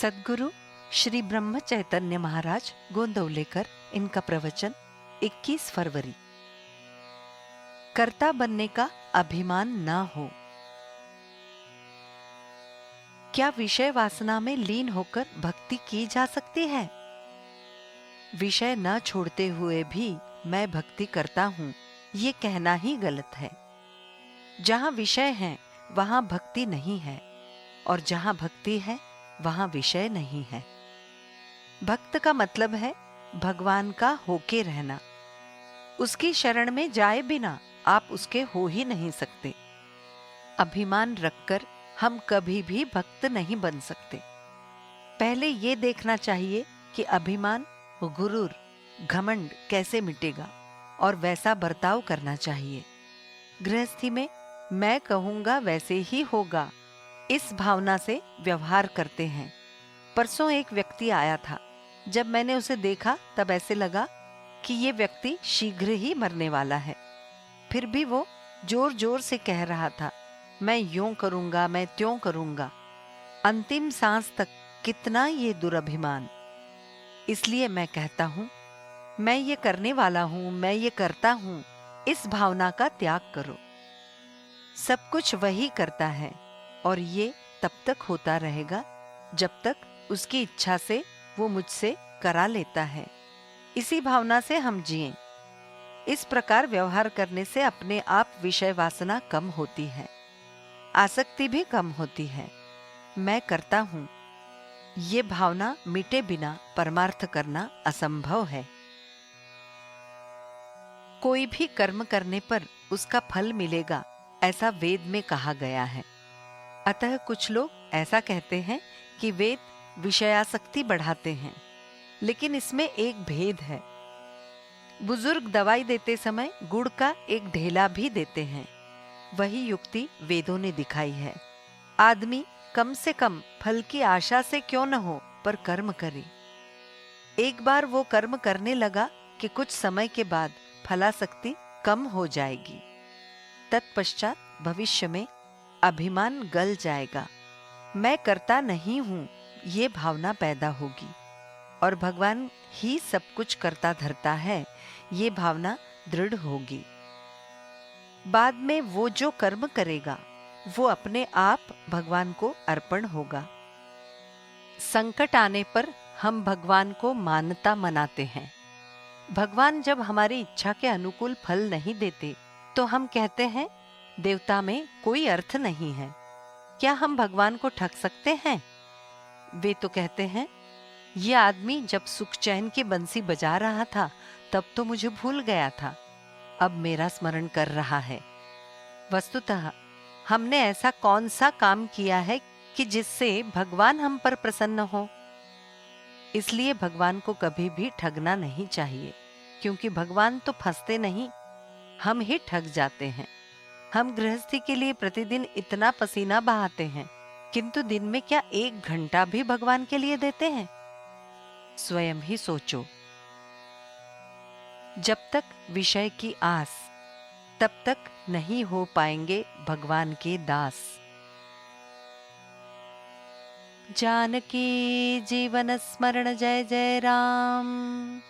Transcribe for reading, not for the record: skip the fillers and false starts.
सद्गुरु श्री ब्रह्म चैतन्य महाराज गोंदवलेकर, इनका प्रवचन 21 फरवरी। कर्ता बनने का अभिमान न हो। क्या विषय वासना में लीन होकर भक्ति की जा सकती है? विषय न छोड़ते हुए भी मैं भक्ति करता हूं, ये कहना ही गलत है। जहां विषय है वहां भक्ति नहीं है, और जहां भक्ति है वहां विषय नहीं है। भक्त का मतलब है भगवान का होके रहना। उसकी शरण में जाए बिना आप उसके हो ही नहीं सकते। अभिमान रखकर हम कभी भी भक्त नहीं बन सकते। पहले ये देखना चाहिए कि अभिमान, गुरूर, घमंड कैसे मिटेगा, और वैसा बर्ताव करना चाहिए। गृहस्थी में मैं कहूंगा वैसे ही होगा, इस भावना से व्यवहार करते हैं। परसों एक व्यक्ति आया था। जब मैंने उसे देखा तब ऐसे लगा कि ये व्यक्ति शीघ्र ही मरने वाला है। फिर भी वो जोर जोर से कह रहा था, मैं यूं करूंगा, मैं त्यों करूंगा। अंतिम सांस तक कितना ये दुरभिमान। इसलिए मैं कहता हूं, मैं ये करने वाला हूं, मैं ये करता हूं, इस भावना का त्याग करो। सब कुछ वही करता है, और ये तब तक होता रहेगा जब तक उसकी इच्छा से वो मुझसे करा लेता है। इसी भावना से हम जिएं। इस प्रकार व्यवहार करने से अपने आप विषय वासना कम होती है, आसक्ति भी कम होती है। मैं करता हूं, ये भावना मिटे बिना परमार्थ करना असंभव है। कोई भी कर्म करने पर उसका फल मिलेगा, ऐसा वेद में कहा गया है। अतः कुछ लोग ऐसा कहते हैं कि वेद विषयासक्ति बढ़ाते हैं, लेकिन इसमें एक भेद है। बुजुर्ग दवाई देते समय गुड़ का एक ढेला भी देते हैं। वही युक्ति वेदों ने दिखाई है। आदमी कम से कम फल की आशा से क्यों न हो, पर कर्म करे। एक बार वो कर्म करने लगा कि कुछ समय के बाद फलासक्ति कम हो जाएगी। तत्पश्चात भविष्य में अभिमान गल जाएगा। मैं करता नहीं हूं, ये भावना पैदा होगी, और भगवान ही सब कुछ करता धरता है, ये भावना दृढ़ होगी। बाद में वो जो कर्म करेगा वो अपने आप भगवान को अर्पण होगा। संकट आने पर हम भगवान को मानता मनाते हैं। भगवान जब हमारी इच्छा के अनुकूल फल नहीं देते तो हम कहते हैं देवता में कोई अर्थ नहीं है। क्या हम भगवान को ठग सकते हैं? वे तो कहते हैं, ये आदमी जब सुख चैन की बंसी बजा रहा था तब तो मुझे भूल गया था, अब मेरा स्मरण कर रहा है। वस्तुतः हमने ऐसा कौन सा काम किया है कि जिससे भगवान हम पर प्रसन्न हो? इसलिए भगवान को कभी भी ठगना नहीं चाहिए, क्योंकि भगवान तो फंसते नहीं, हम ही ठग जाते हैं। हम गृहस्थी के लिए प्रतिदिन इतना पसीना बहाते हैं, किंतु दिन में क्या 1 घंटा भी भगवान के लिए देते हैं? स्वयं ही सोचो। जब तक विषय की आस, तब तक नहीं हो पाएंगे भगवान के दास। जानकी जीवन स्मरण जय जय राम।